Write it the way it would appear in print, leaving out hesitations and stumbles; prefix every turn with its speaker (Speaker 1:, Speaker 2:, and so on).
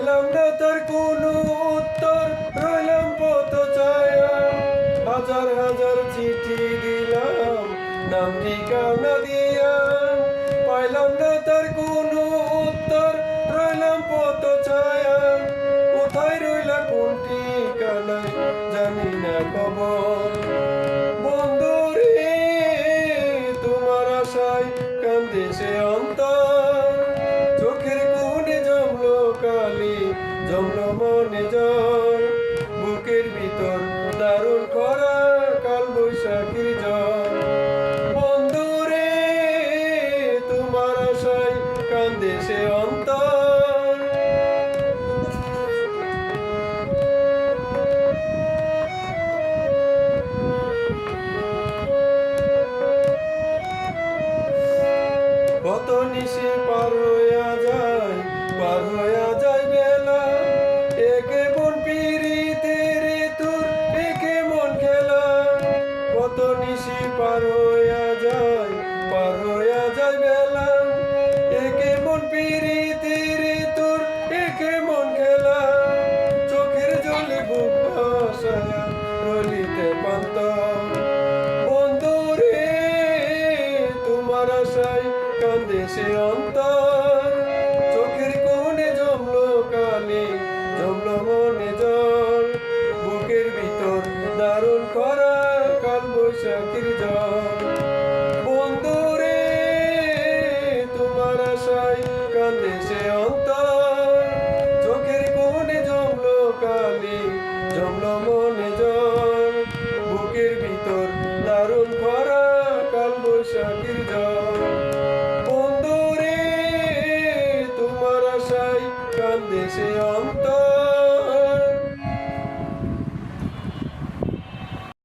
Speaker 1: পাইলাম না তার কোনো উত্তর, রইলাম পথ ছায়া। হাজার হাজার চিঠি দিলাম নাম ঠিকানা দিয়া, পাইলাম না তার কোনো উত্তর, রইলাম পথ ছায়া। কোথায় রইলা কোন ঠিকানায় জানি না খবর। বন্ধুরে তোমার আশায় কান্দে সে অন্তর, চোখের কোণে জমলো কালি, জমলো মনে জ্বর। বুকের ভিতর দারুণ খরা, কাল বৈশাখীর জ্বর। বন্ধুরে তোমার আশায় কান্দে সে অন্তর। কত নিশি পার হইয়া যায় বেলা, একে মন পিরিতের তোর, একে মন খেলা। কত নিশি পার হইয়া যায় বেলা, একে মন পিরিতের তোর, একে মন খেলা। চোখের জলে বুক ভাসায়া রলিতে পান্ত। বন্ধুরে তোমার আশায় কান্দে সে অন্তর, চোখের কোণে জমলো কালি, জমলো মনে জ্বর। বুকের ভিতর দারুণ খরা, কাল বৈশাখীর জ্বর। বন্ধুরে তোমার আশায় কান্দে